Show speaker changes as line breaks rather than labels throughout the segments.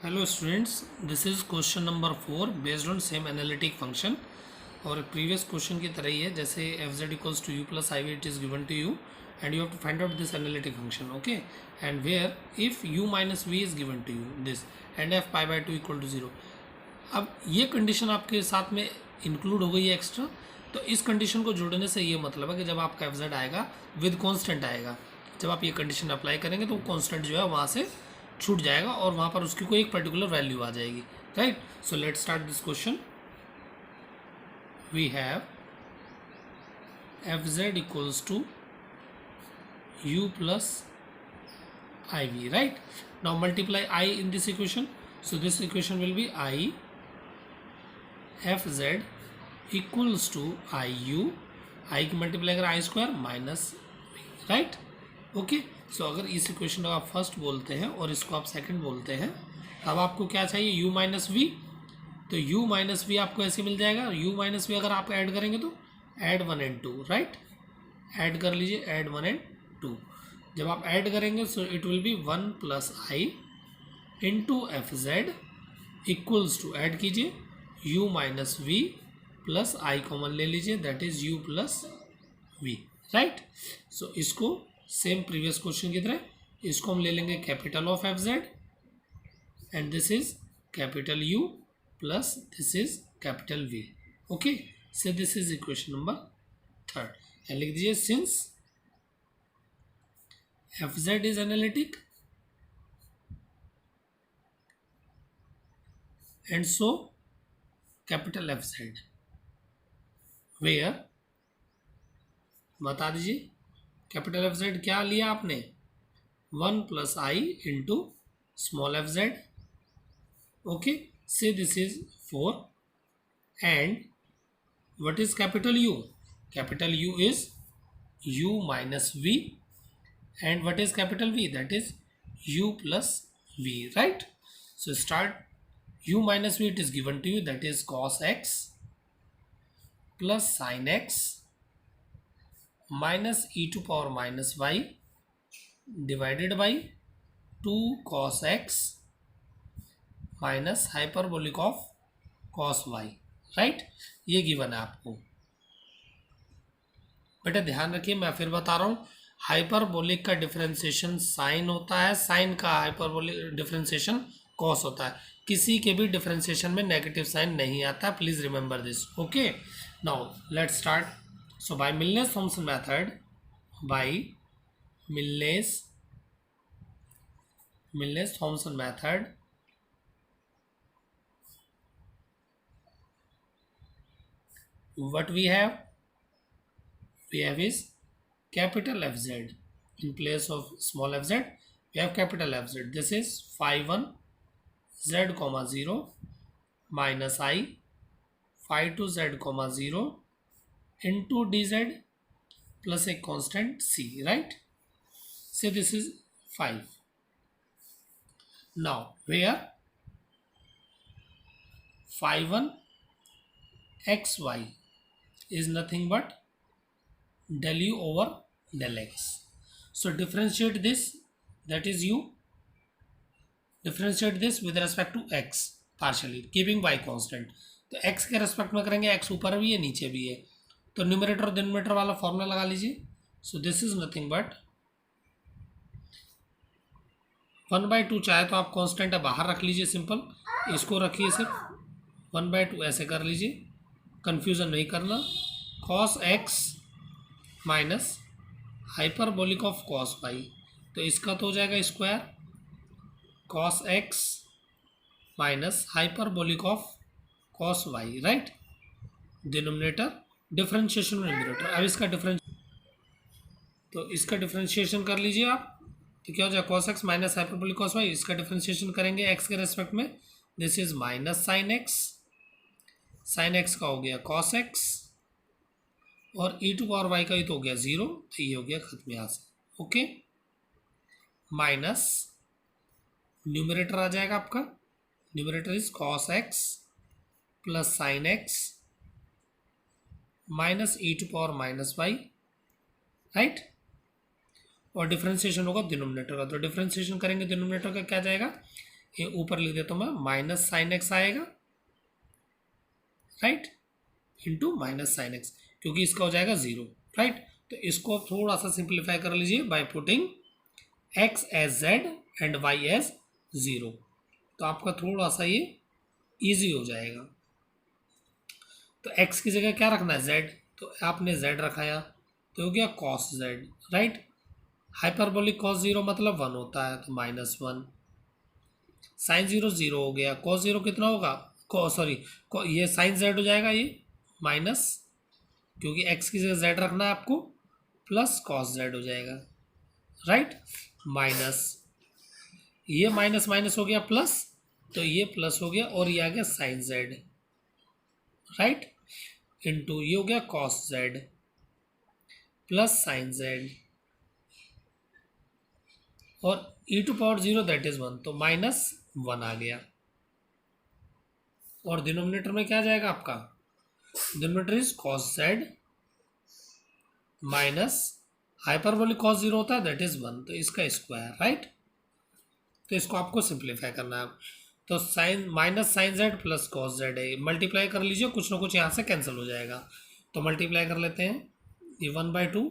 Hello students, this is question number 4 based on same analytic function और previous question की तरह ही है जैसे fz equals to u plus iv it is given to you and you have to find out this analytic function, okay, and where if u minus v is given to you this and f pi by 2 equal to 0. अब ये condition आपके साथ में include हो गई है extra, तो इस कंडीशन को जोड़ने से ये मतलब है कि जब आपका एफ आएगा विद कांस्टेंट आएगा, जब आप ये कंडीशन अप्लाई करेंगे तो वो कांस्टेंट जो है वहाँ से छूट जाएगा और वहाँ पर उसकी कोई एक पर्टिकुलर वैल्यू आ जाएगी, right. So let start this question. We have F Z equals to U plus I V, right. Now multiply I in this equation, so this equation will be I F Z equals to I U, I की multiply अगर I square minus V, right. Okay, so अगर इस equation को आप first बोलते हैं और इसको आप सेकंड बोलते हैं, अब आपको क्या चाहिए u माइनस वी, तो u माइनस वी आपको ऐसे मिल जाएगा. u माइनस वी अगर आप ऐड करेंगे तो ऐड 1 and 2, राइट. ऐड कर लीजिए, ऐड 1 and 2. जब आप ऐड करेंगे so it will be 1 plus I into F Z equals to, add कीजिए u minus V plus I common ले लीजिए, that is u plus V, right. So इसको same previous question की तरह इसको हम ले लेंगे capital of F Z and this is capital U plus this is capital V. Okay, so this is equation number 3 and लिख दीजिए since F Z is analytic and so capital F Z where, बता दीजिए capital F Z क्या लिया आपने, 1 plus I into small F Z. Okay, say this is 4 and what is capital U, capital U is u minus we and what is capital V, that is u plus V, right. So start u minus V it is given to you, that is cos x plus sin x minus e to power minus y divided by 2 cos x minus hyperbolic of cos y, right. ये given है आपको. बेटा ध्यान रखिए, मैं फिर बता रहा हूँ, हाइपरबोलिक का डिफरेंशिएशन साइन होता है, साइन का हाइपरबोलिक डिफरेंशिएशन कॉस होता है. किसी के भी डिफरेंशिएशन में नेगेटिव साइन नहीं आता, please remember this. Okay, now let's start. So by Milnes-Thomson method, Milnes-Thomson method, what we have is capital FZ in place of small fz. We have capital FZ. This is phi 1 z comma 0 minus I phi 2 z comma 0 into dz plus a constant c, right. So this is 5. Now where phi 1 xy is nothing but del u over del x. So differentiate this, that is u, differentiate this with respect to x partially keeping y constant. तो x के respect में करेंगे, x ऊपर भी है नीचे भी है, तो न्यूमरेटर और डिनोमिनेटर वाला फॉर्मूला लगा लीजिए. So this is nothing but 1/2, चाहे तो आप कांस्टेंट है बाहर रख लीजिए, सिंपल इसको रखिए, सिर्फ 1/2 ऐसे कर लीजिए, कंफ्यूजन नहीं करना. cos x minus hyperbolic of cos y, तो इसका तो हो जाएगा square cos x minus hyperbolic of cos y, right. Denominator differentiation में न्यूमरेटर. अब इसका इसका डिफरेंशिएशन कर लीजिए आप, तो क्या हो जाए cos x minus hyperbolic cos y. इसका डिफरेंशिएशन करेंगे x के रेस्पेक्ट में, this is minus sine x, sine x का हो गया cos x और e टू पावर y का ही तो हो गया 0, तो ये हो गया खत्म यहाँ से. ओके, माइनस न्यूमरेटर आ जाएगा आपका, numerator is cos x plus sine x minus e to power minus y, right. और डिफरेंशिएशन होगा डिनोमिनेटर का, तो डिफरेंशिएशन करेंगे डिनोमिनेटर का क्या जाएगा, ये ऊपर लिख देता हूँ मैं, माइनस साइन एक्स आएगा, right, into minus sine x, क्योंकि इसका हो जाएगा 0, राइट। तो इसको थोड़ा सा सिंप्लीफाई कर लीजिए by putting x as z and y as 0, तो आपका थोड़ा सा ये इजी हो जाएगा। तो x की जगह क्या रखना है, z, तो आपने z रखाया तो हो गया cos z, right. Hyperbolic cos 0 मतलब 1 होता है, तो -1, साइन 0 0 हो गया, cos 0 कितना होगा, सॉरी ये साइन z हो जाएगा, ये माइनस, क्योंकि x की जगह z रखना है आपको, प्लस cos z हो जाएगा, राइट, माइनस ये माइनस माइनस हो गया प्लस, तो ये प्लस हो गया और ये आ गया साइन z, राइट, इंटू ये हो गया cos z plus sign z, और e⁻0 दैट इज 1, तो -1 आ गया। और डिनोमिनेटर में क्या आ जाएगा आपका, denominator is cos z minus hyperbolic cos 0 होता है दैट इज 1, तो इसका स्क्वायर, राइट। तो इसको आपको सिंप्लीफाई करना है, तो sine minus sine z plus cos z है, मल्टीप्लाई कर लीजिए, कुछ ना कुछ यहाँ से कैंसिल हो जाएगा, तो मल्टीप्लाई कर लेते हैं, ये 1/2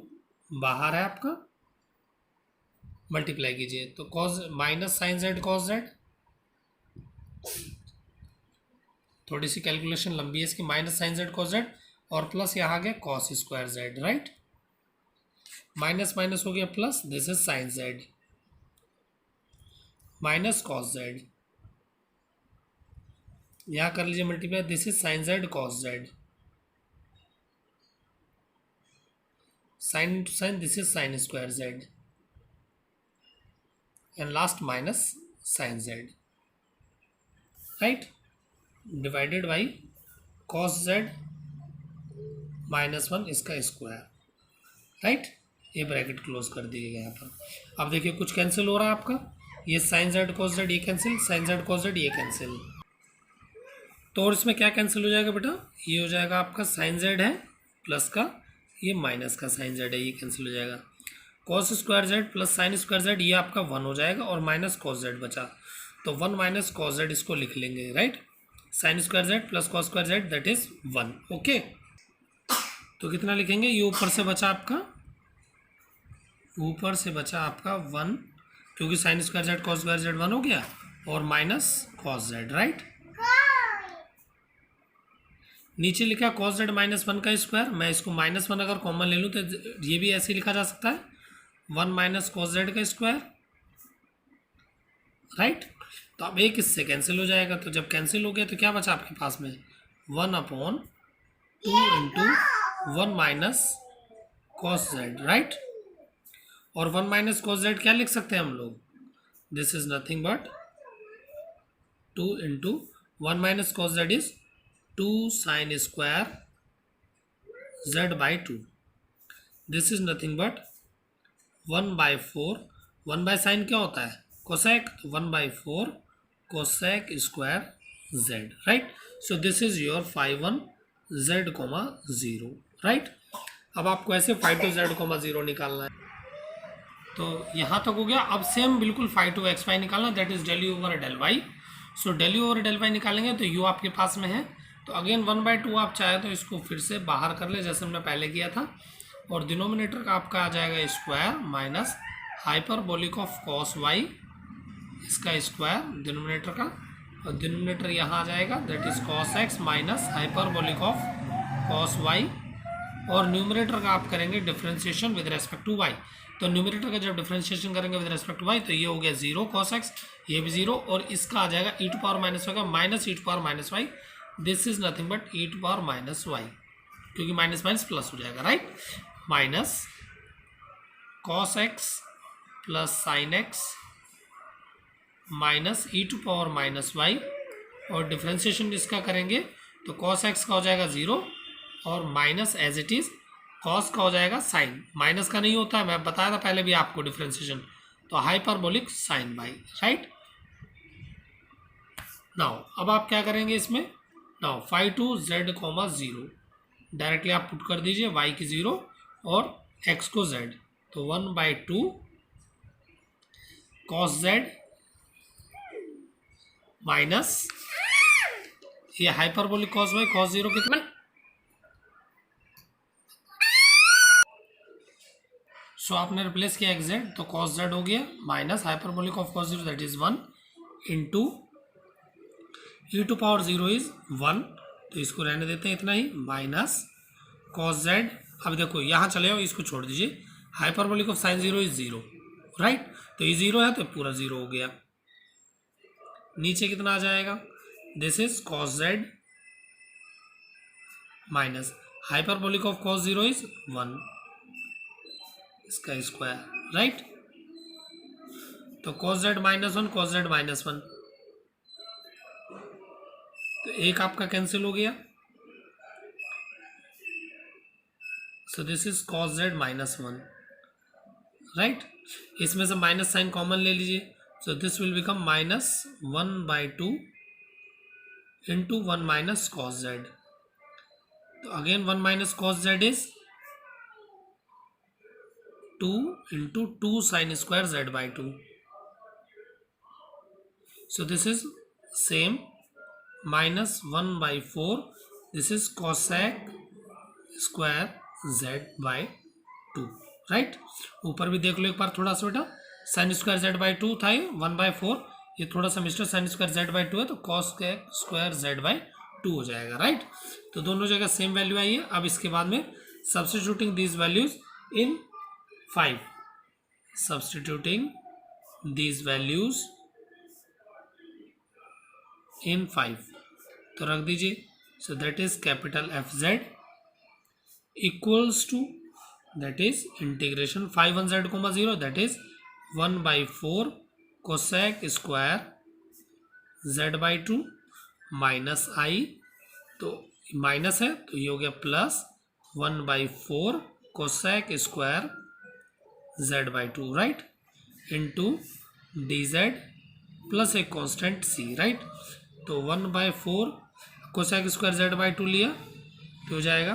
बाहर है आपका, मल्टीप्लाई कीजिए, तो cos minus sine z cos z, थोड़ी सी कैलकुलेशन लंबी है इसकी, minus sine z cos z और प्लस यहाँ आ गया cos square z, right, minus minus हो गया plus, this is sine z minus cos z, यहाँ कर लीजिए multiply, this is sine z cos z, sine into sine, this is sine square z, and last minus sine z, right, divided by cos Z -1 इसका square, right, ये bracket close कर दिएगा यहाँ पर। अब देखिए कुछ कैंसिल हो रहा है आपका, ये साइन जेड कॉस जेड ये cancel, sine z cos z ये कैंसिल, तो और इसमें क्या कैंसिल हो जाएगा बेटा, ये हो जाएगा आपका साइन जेड है प्लस का, ये माइनस का साइन जेड है, ये कैंसिल हो जाएगा, cos square Z plus sign square Z ये आपका 1 हो जाएगा, और माइनस कॉस जेड बचा, तो 1 माइनस कॉस जेड इसको लिख लेंगे, right, sign square Z plus cos square Z that is 1, okay. तो कितना लिखेंगे, ये ऊपर से बचा आपका, ऊपर से बचा आपका 1, क्योंकि sign square Z cos square Z 1 हो गया, और माइनस कॉस जेड, राइट, नीचे लिखा कॉस जेड -1 का स्क्वायर, मैं इसको -1 अगर कॉमन ले लूँ तो ये भी ऐसे लिखा जा सकता है, 1 माइनस कॉस जेड का स्क्वायर, राइट। तो अब एक इससे कैंसिल हो जाएगा, तो जब कैंसिल हो गया तो क्या बचा आपके पास में, 1/2 into 1 minus cos Z, right, और 1 माइनस कॉस जेड क्या लिख सकते हैं हम लोग, this is nothing but 2 into 1 minus cos Z is 2 sine square z/2, this is nothing but 1/4, 1 by sine क्या होता है, कोसेक, तो 1/4 cosec square z, right. So this is your 5 z, 0, right. अब आपको ऐसे 5 z, 0 निकालना है, तो यहाँ तक हो गया। अब सेम बिल्कुल 5 x y निकालना, that is del u over del y. So del u over del y निकालेंगे तो u आपके पास में है, तो अगेन 1/2 आप चाहे तो इसको फिर से बाहर कर ले जैसे हमने पहले किया था, और डिनोमिनेटर का आपका आ जाएगा square minus hyperbolic of cos y, इसका स्क्वायर डिनोमिनेटर का, और डिनोमिनेटर यहाँ आ जाएगा that is cos x minus hyperbolic of cos y, और न्यूमरेटर का आप करेंगे differentiation with respect to y. तो न्यूमरेटर का जब डिफ्रेंशिएशन करेंगे विद रेस्पेक्ट टू वाई तो ये हो गया 0 कॉस एक्स, ये भी 0, और इसका आ जाएगा e टू पावर माइनस होगा minus e to power minus y, this is nothing but e to power minus y, क्योंकि माइनस माइनस प्लस हो जाएगा, right, minus cos x plus sine x minus e to power minus y, और differentiation इसका करेंगे तो cos x का हो जाएगा 0, और minus as it is cos का हो जाएगा साइन, माइनस का नहीं होता है, मैं बताया था पहले भी आपको डिफ्रेंशिएशन, तो hyperbolic sine by, right. Now अब आप क्या करेंगे इसमें, नाउ 5 z, 0 डायरेक्टली आप पुट कर दीजिए, y की 0 और x को z, तो 1/2 cos z माइनस ये hyperbolic cos by cos zero कितना, सो आपने रिप्लेस किया एग्जैक्ट तो कॉस जेड हो गया minus hyperbolic of cos zero that is 1 into e to power zero is 1, तो इसको रहने देते हैं इतना ही, माइनस कॉस जेड। अब देखो यहाँ चले आओ, इसको छोड़ दीजिए, hyperbolic of sine zero is 0, right, तो ये 0 है तो पूरा 0 हो गया। नीचे कितना आ जाएगा, this is cos Z minus hyperbolic of cos zero is 1, इसका स्क्वायर, राइट, तो cos Z minus 1 cos Z minus 1, तो एक आपका कैंसिल हो गया, so this is cos Z minus 1, right, इसमें से माइनस साइन कॉमन ले लीजिए, so this will become minus 1/2 into 1 minus cos Z, तो again 1 minus cos Z is 2 into 2 sign square Z by 2, so this is same minus 1/4, this is cosec square z by 2, right. ऊपर भी देख लो एक बार थोड़ा सा बेटा, sign square Z by 2 था, ये 1/4, ये थोड़ा सा mister sign square Z by 2 है, तो कॉस स्क्वायर जेड बाई 2 हो जाएगा, राइट, तो दोनों जगह सेम वैल्यू आई है। अब इसके बाद में substituting these values in 5, substituting these values in 5, तो रख दीजिए, so that is capital F Z equals to that is integration 5 1 Z comma 0 that is 1/4 cosec square Z by 2 minus I, तो minus है तो ये हो गया plus 1/4 cosec square Z by 2, right, into D Z plus एक constant C, right, तो 1/4 cosec square Z by 2 लिया तो हो जाएगा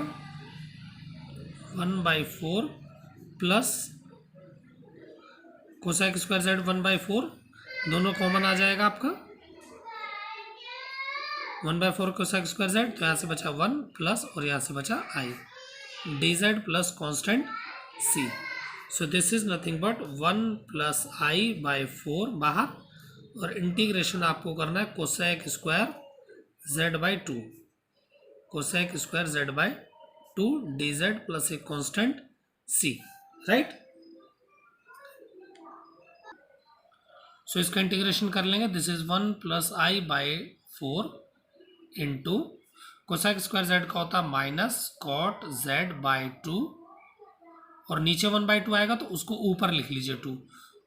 1/4 प्लस कोसेक स्क्वायर जेड 1/4, दोनों कॉमन आ जाएगा आपका, 1/4 कोसेक स्क्वायर जेड, तो यहाँ से बचा 1 प्लस और यहाँ से बचा I, D Z plus constant C, so this is nothing but 1 plus I by 4 बाहर, और इंटीग्रेशन आपको करना है cosec square Z by 2, cosec square Z by 2 D Z plus एक कॉन्स्टेंट सी, राइट, सो इसका इंटीग्रेशन कर लेंगे, this is 1 plus I by 4 into cosec square Z का होता है माइनस कॉट जेड बाई 2, और नीचे 1/2 आएगा तो उसको ऊपर लिख लीजिए 2,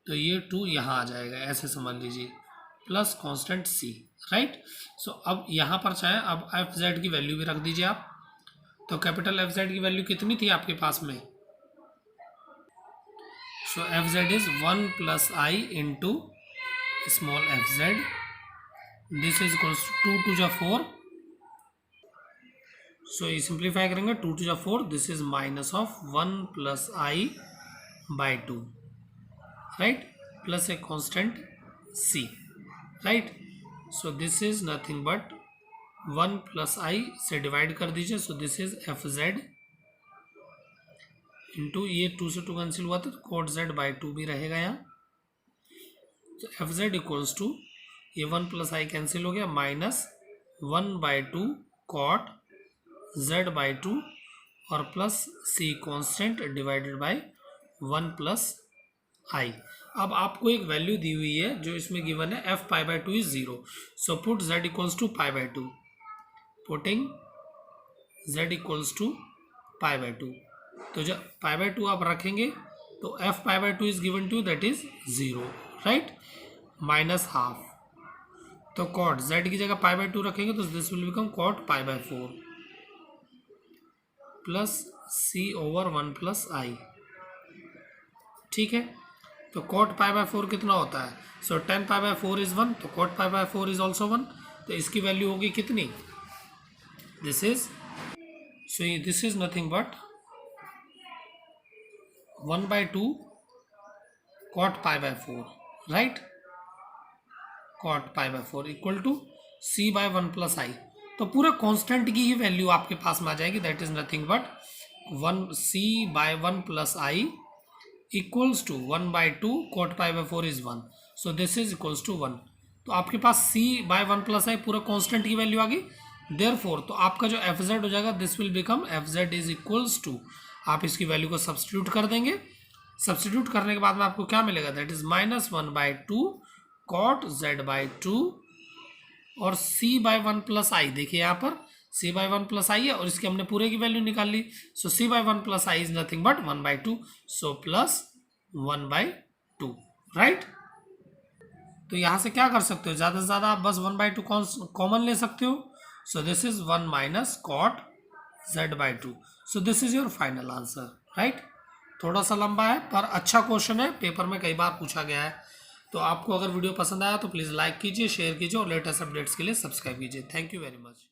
तो ये 2 यहाँ आ जाएगा, ऐसे समझ लीजिए, प्लस कांस्टेंट सी, राइट, सो अब यहाँ पर चाहे अब एफ जेड की वैल्यू भी रख दीजिए आप, तो कैपिटल एफ जेड की वैल्यू कितनी थी आपके पास में, so F Z is 1 plus I into small F Z, this is equals to 2 जा 4, सो ये सिंप्लीफाई करेंगे 2 2 जा 4, this is minus of 1 plus I by 2, right, plus A constant C, right, so this is nothing but 1 plus I से divide कर दीजिए, so this is F Z into ये 2 से 2 cancel हुआ था तो कोट जेड बाई 2 भी रहेगा यहाँ, तो एफ जेड इक्वल्स टू ये 1 प्लस आई कैंसिल हो गया माइनस 1/2 कॉट जेड बाई 2 और plus C constant divided by 1 plus I. अब आपको एक वैल्यू दी हुई है जो इसमें गिवन है F pi by 2 is 0, so put Z equals to pi by 2, putting Z equals to pi by 2, तो जब पाई बाई 2 आप रखेंगे तो F pi by 2 is given to that is 0, right, minus half, तो cot Z की जगह pi by 2 रखेंगे तो this will become cot pi by 4 plus C over 1 plus I, ठीक है, तो कॉट पाई बाई 4 कितना होता है, so tan pi by 4 is 1, तो cot pi by 4 is also 1, तो इसकी वैल्यू होगी कितनी, this is, so this is nothing but 1/2 cot pi by 4, right, cot pi by 4 equal to C by 1 plus I. तो पूरा constant की ही value आपके पास में आ जाएगी, that is nothing but 1 c by 1 plus i equals to 1 by 2 cot pi by 4 is 1, so this is equals to 1। तो आपके पास c बाय 1 प्लस आई पूरा कांस्टेंट की वैल्यू आ गई, देयरफॉर तो आपका जो एफ जेड हो जाएगा this will become f Z is equals to, आप इसकी वैल्यू को सब्सटीट्यूट कर देंगे। सब्सटीट्यूट करने के बाद में आपको क्या मिलेगा, that is -1 by 2 cot z by 2 और c बाय 1 प्लस आई। देखिए यहाँ पर c बाय 1 प्लस आई है और इसकी हमने पूरे की वैल्यू निकाल ली, so c by 1 plus i is nothing but 1 by 2, so plus 1 by 2, right. तो यहाँ से क्या कर सकते हो, ज़्यादा से ज़्यादा आप बस 1 बाय 2 कॉमन ले सकते हो, so this is 1 minus cot z by 2, so this is your final answer, right. थोड़ा सा लंबा है पर अच्छा क्वेश्चन है, पेपर में कई बार पूछा गया है। तो आपको अगर वीडियो पसंद आया तो प्लीज़ लाइक कीजिए, शेयर कीजिए और लेटेस्ट अपडेट्स के लिए सब्सक्राइब कीजिए। Thank you very much.